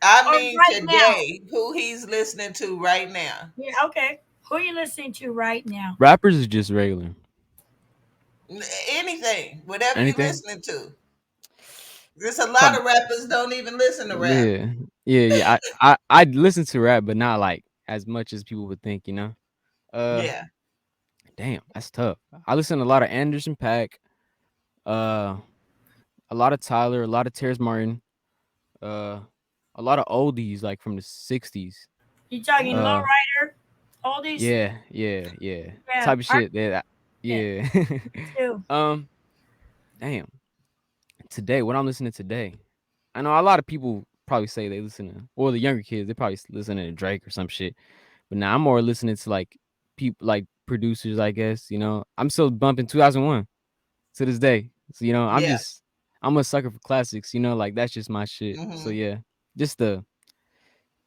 I or mean right now. today, who he's listening to right now. Yeah, okay. Who are you listening to right now? rappers is just regular. Anything, whatever you're Anything? listening to. There's a lot Prob of rappers don't even listen to rap. yeah. Yeah, yeah. I listen to rap, but not like as much as people would think, you know? Uh Yeah. damn, that's tough. I listen to a lot of Anderson Paak, uh a lot of Tyler, a lot of Terrence Martin, uh a lot of oldies like from the 60s. You talking Hmm. Uh lowrider, oldies? yeah, yeah, yeah. Yeah, Type of shit that yeah, yeah. me too. um damn. Today, what I'm listening to today. I know a lot of people probably say they listen to, or the younger kids, they probably listening to Drake or some shit. But now I'm more listening to like people, like producers, I guess. You know, I'm still bumping 2001 to this day. So you know, Yeah. I'm a sucker for classics. You know, like that's just my shit. So Hmm. yeah, just the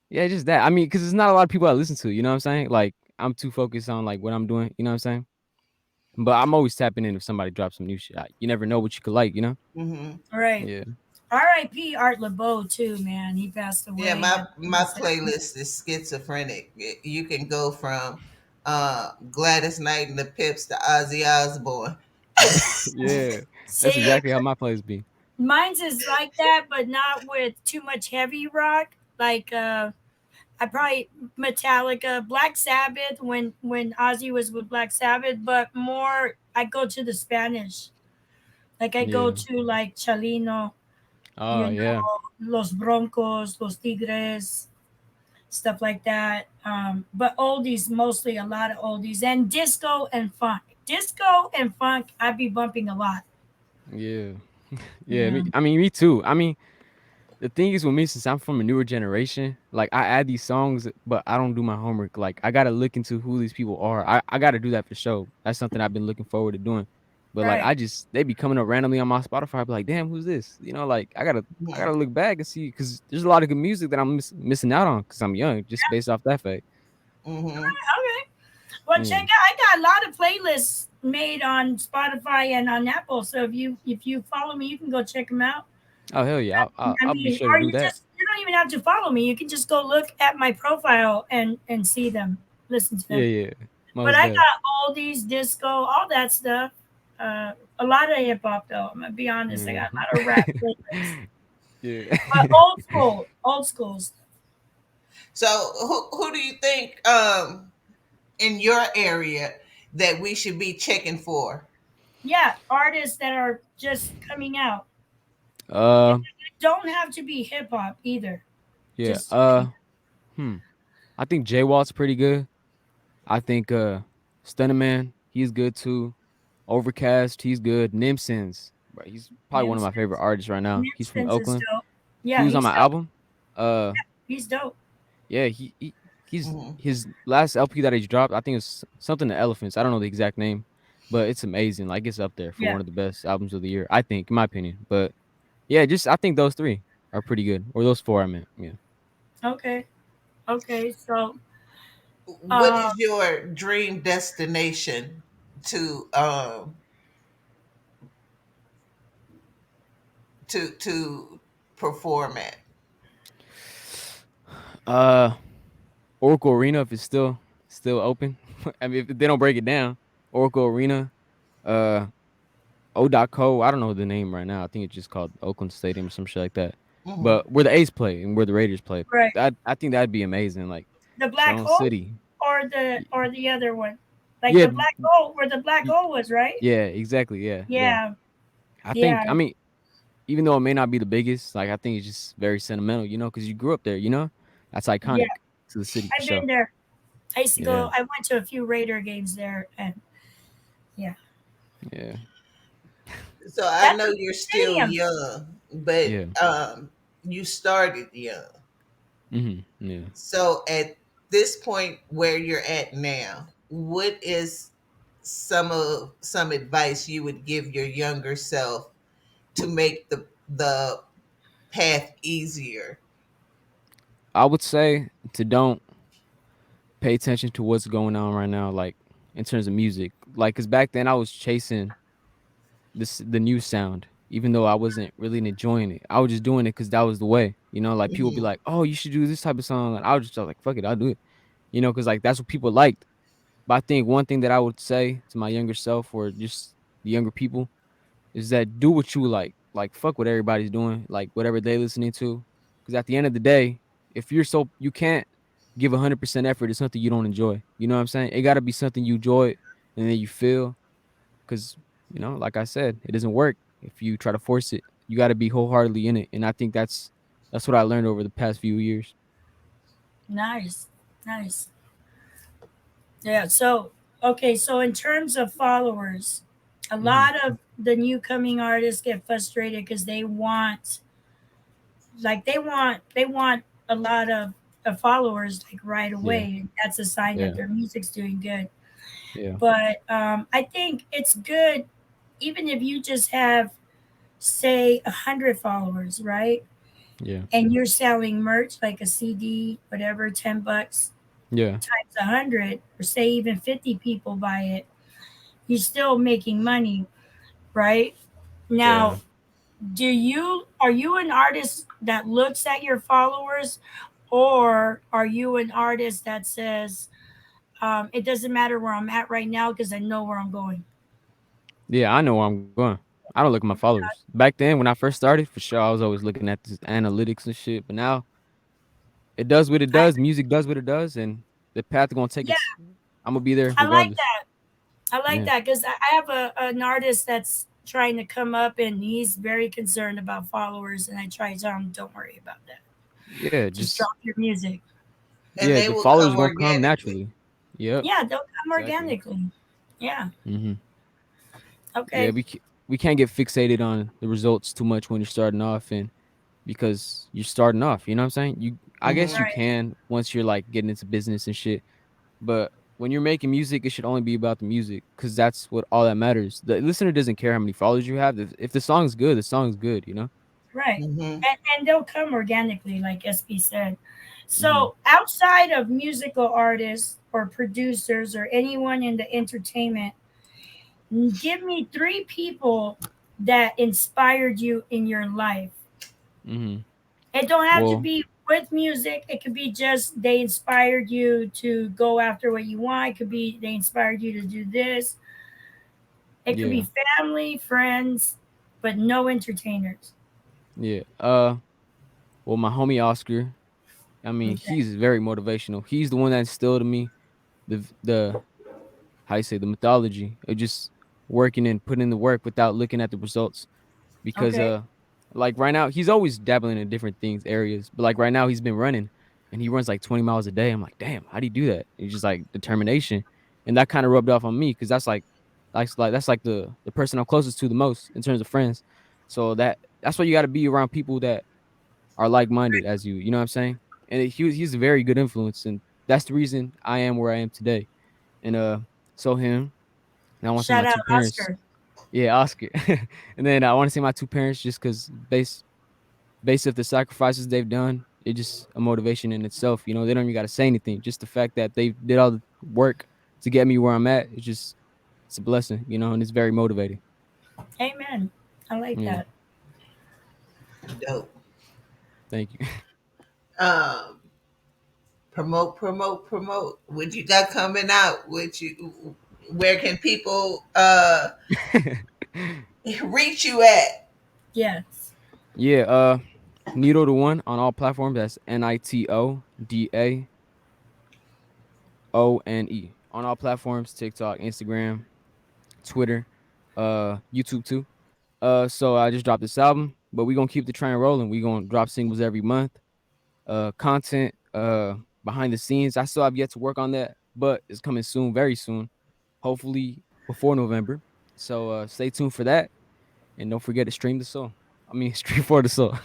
yeah, just that. I mean, because there's not a lot of people I listen to. You know what I'm saying? Like I'm too focused on like what I'm doing. You know what I'm saying? But I'm always tapping in if somebody drops some new shit. You never know what you could like. You know? Hmm. All right. Yeah. R.I.P. Art LeBeau too, man. He passed Yeah, away at the age my of 70. playlist is schizophrenic. You can go from Gladys Knight and the Pips to Ozzy Osbourne. Yeah. That's See, exactly how my plays be. mine's is like that, but not with too much heavy rock. Like I probably Metallica, Black Sabbath when Ozzy was with Black Sabbath, but more I go to the Spanish. Like I go Yeah. to like Chalino, Oh you yeah. know, Los Broncos, Los Tigres, stuff like that. But oldies, mostly a lot of oldies and disco and funk. Disco and funk, I'd be bumping a lot. Yeah. Yeah. Yeah. I mean, me too. I mean, the thing is with me, since I'm from a newer generation, like I add these songs, but I don't do my homework. Like I gotta look into who these people are. I gotta do that for sure. That's something I've been looking forward to doing. But like Right. they be coming up randomly on my Spotify. I be like, damn, who's this? You know, like I Mhm. gotta look back and see because there's a lot of good music that I'm missing out on because I'm young, just based off that fact. Mhm. Okay. Well, check Yeah. out. I got a lot of playlists made on Spotify and on Apple. So if you follow me, you can go check them out. Oh hell yeah, I I'll be mean, sure to or do that. you don't even have to follow me. You can just go look at my profile and see them, listen to Yeah, them. yeah, But most I def. got oldies, disco, all that stuff. A lot of hip hop though. I'm gonna be honest. I got a Mhm. lot of rap playlists, Yeah. but old school stuff. So who do you think in your area that we should be checking for? Yeah, artists that are just coming out. Uh, It don't have to be hip hop either. yeah. Just coming Hmm. I think J Walt's pretty good. I think Stunner Man, he's good too. Overcast, he's good. Nimsons, bro, he's probably one of my favorite Nipsons. artists right now. He's from Nipsons is Oakland. dope. He Yeah, was on he's my dope. album. Uh, He's dope. yeah, he's Hmm. his last LP that he dropped. I think it's something to Elephants. I don't know the exact name, but it's amazing. Like it's up there for Yeah. one of the best albums of the year. I think, in my opinion. But yeah, just I think those three are pretty good, or those four. I meant, yeah. Okay. Okay. So, What uh, is your dream destination to to perform at? Uh, Oracle Arena if it's still open. I mean, if they don't break it down, Oracle Arena. Uh, O.co. I don't know the name right now. I think it's just called Oakland Stadium or some shit like that. Hmm. But where the A's play and where the Raiders play, right. that I think that'd be amazing. Like The it's your black own hole city. the Y- other one. Like Yeah, the black hole where the black y- hole was, right? yeah, exactly. Yeah, yeah. Yeah. I think. Yeah. I mean, even though it may not be the biggest, like I think it's just very sentimental. Because you grew up there. That's Yeah. iconic to the city for I've been sure. there. I used to go. Yeah, I went to a few Raider games there, and yeah, yeah, So I that's know a you're still stadium. young, but yeah. you started young. Yeah. So at this point where you're at now, what is some advice you would give your younger self to make the path easier? I would say to don't pay attention to what's going on right now, like in terms of music. Like, cause back then I was chasing the new sound, even though I wasn't really enjoying it. I was just doing it because that was the way. Like people be Hmm. like, "Oh, you should do this type of song," and I was just like, "Fuck it, I'll do it." Because like that's what people liked. But I think one thing that I would say to my younger self or just the younger people is that do what you like. Like fuck what everybody's doing, like whatever they listening to. Because at the end of the day, if you can't give 100% effort to something you don't enjoy. You know what I'm saying? It got to be something you enjoy and then you feel. Because like I said, it doesn't work if you try to force it. You got to be wholeheartedly in it, and I think that's what I learned over the past few years. Nice, nice. Yeah. So okay. So in terms of followers, a Hmm. lot of the new coming artists get frustrated because they want a lot of followers like right Yeah, away. That's a sign that yeah, their music's doing good. yeah, But I think it's good even if you just have say 100 followers, right? yeah, And you're selling merch like a CD, whatever, $10 yeah, times 100, or say even 50 people buy it, you're still making money, right? yeah. Now, are you an artist that looks at your followers, or are you an artist that says it doesn't matter where I'm at right now because I know where I'm going? Yeah, I know where I'm going. I don't look at my followers. Back then, when I first started, for sure, I was always looking at this analytics and shit. But now, it does what it I, does. Music does what it does, and the path gonna take yeah, its. I'm gonna be there I like regardless. that. I like Yeah, that because I have an artist that's trying to come up and he's very concerned about followers, and I try to tell him, don't worry about that. yeah. Just Just drop your music. And yeah, they the will followers come gonna come organically. naturally. Yep, Yeah, they'll come exactly. organically. Yeah. Hmm. Yeah, Okay. we can't get fixated on the results too much when you're starting off, and because you're starting off, you know what I'm saying? I guess Hmm. you Right. can once you're like getting into business and shit. But when you're making music, it should only be about the music because that's what all that matters. The listener doesn't care how many followers you have. If the song's good, the song's good. Right. Hmm. And they'll come organically, like SB said. Hmm. So outside of musical artists or producers or anyone in the entertainment, give me three people that inspired you in your life. Hmm. It don't have to Well, be with music. It could be just they inspired you to go after what you want. It could be they inspired you to do this. It could yeah, be family, friends, but no entertainers. yeah. Well, my homie Oscar. I mean, Okay. he's very motivational. He's the one that instilled in me the how you say the mythology of just working and putting in the work without looking at the results. Because Okay. like right now he's always dabbling in different things areas, but like right now he's been running and he runs like 20 miles a day. I'm like, damn, how do you do that? It's just like determination, and that kind of rubbed off on me because that's like the person I'm closest to the most in terms of friends. So that's why you got to be around people that are like-minded as you know what I'm saying. And he's a very good influence, and that's the reason I am where I am today. And so him, and I want to say my Shout out two parents. Oscar. Yeah, Oscar. And then I want to say my two parents just because based of the sacrifices they've done, it's just a motivation in itself. You know, they don't even got to say anything. Just the fact that they did all the work to get me where I'm at, it's a blessing, you know, and it's very motivating. Amen. I like Yeah, that. Dope. thank you. Um, promote, promote, promote. What you got coming out? Where can people reach you at? Yes. Yeah, Nito the one on all platforms. That's NITODAONE on all platforms: TikTok, Instagram, Twitter, YouTube too. So I just dropped this album, but we gonna keep the train rolling. We gonna drop singles every month. Content, behind the scenes. I still have yet to work on that, but it's coming soon, very soon. Hopefully before November. So stay tuned for that, and don't forget to stream the soul. I mean, stream for the soul.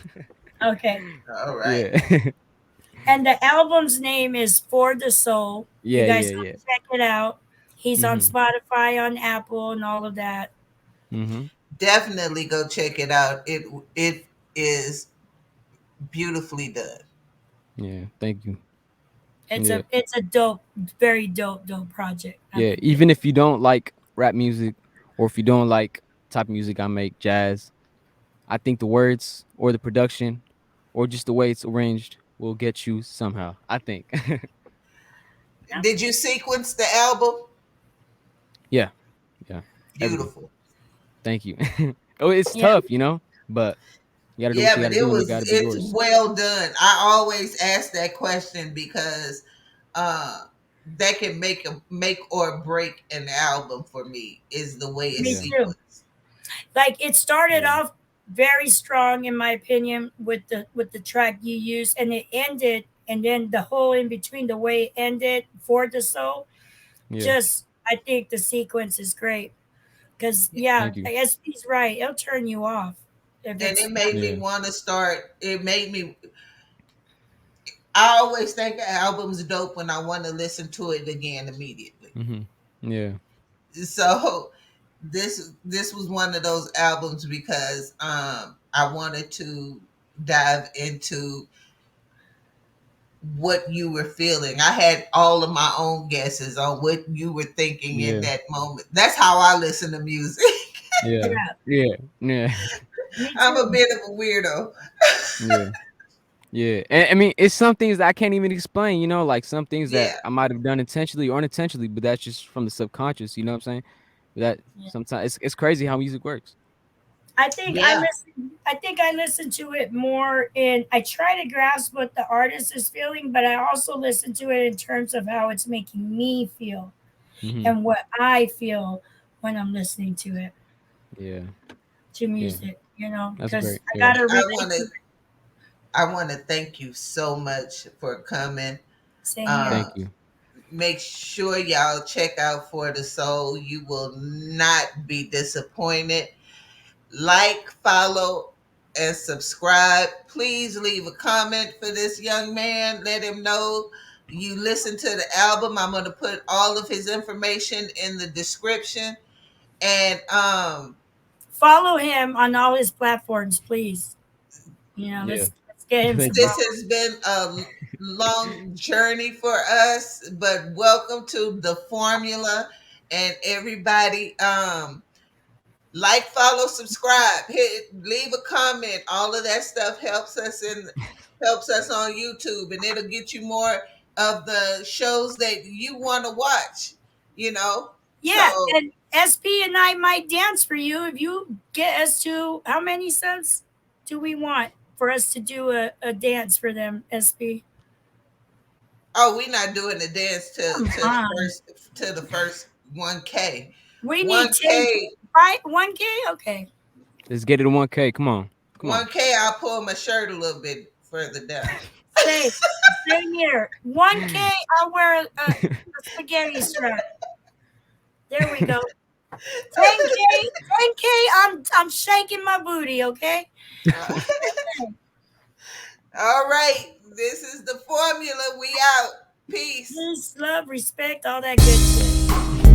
Okay. All right. Yeah, And the album's name is For the Soul. You yeah, guys yeah, go yeah. check it out. He's on Mhm, Spotify, on Apple, and all of that. mhm. Definitely go check it out. It is beautifully done. Yeah, thank you. It's Yeah, a dope, very dope project. I yeah. think it. Even if you don't like rap music, or if you don't like type of music I make, jazz, I think the words or the production or just the way it's arranged will get you somehow. I think. Yeah. Did you sequence the album? Yeah, yeah. Everything. Beautiful. Thank you. Oh, it's Yeah. tough, you know, but you got to do what Yeah, you got but to do, and it got to be it's yours. well done. I always ask that question because uh that can make or break an album for me is the way it's Me Yeah, too. sequenced. Like it started yeah, off very strong, in my opinion, with the track you used, and it ended, and then the whole in between, the way it ended, For the Soul. yeah. Just, I think the sequence is great. Because yeah, Thank you. SP's right. It'll turn you off if And it's it not. made me Yeah. want to start. It made me. I always think an album's dope when I want to listen to it again immediately. Mhm. Yeah. So this was one of those albums because I wanted to dive into what you were feeling. I had all of my own guesses on what you were thinking in Yeah. that moment. That's how I listen to music. Yeah. Yeah, Yeah. Yeah. me I'm a too. bit of a weirdo. Yeah. Yeah. And I mean, it's some things that I can't even explain, you know, like some things that Yeah, I might have done intentionally or unintentionally, but that's just from the subconscious, you know what I'm saying? That Yeah. sometimes it's crazy how music works. yeah, I think I listen to it more in, I try to grasp what the artist is feeling, but I also listen to it in terms of how it's making me feel Mhm. and what I feel when I'm listening Yeah. to Yeah. music, That's because great. I Yeah. gotta I relate want to to. it. I want to thank you so much for coming. Same here. Uh, Thank you. make sure y'all check out For the Soul. You will not be disappointed. Like, follow, and subscribe. Please leave a comment for this young man. Let him know you listen to the album. I'm going to put all of his information in the description. And Follow him on all his platforms, please. Yeah. Let's get him Thank some you. this followers. has been a long journey for us, but welcome to the formula. And everybody, like, follow, subscribe, hit, leave a comment. All of that stuff helps us on YouTube, and it'll get you more of the shows that you want to watch. You know, Yeah, so and SP and I might dance for you if you get us to, how many cents do we want for us to do a dance for them, SP? Oh, we not doing the dance Come on. to the first 1K. We need 10K, 1K, right? 1K? Okay. Let's get it to 1K. Come on. Come on. 1K. I'll pull my shirt a little bit further down. Same. Same here. 1K, I'll wear a spaghetti strap. There we go. 10K, 10K, I'm shaking my booty, okay? All right. This is the formula. We out. Peace. Peace, love, respect, all that good shit.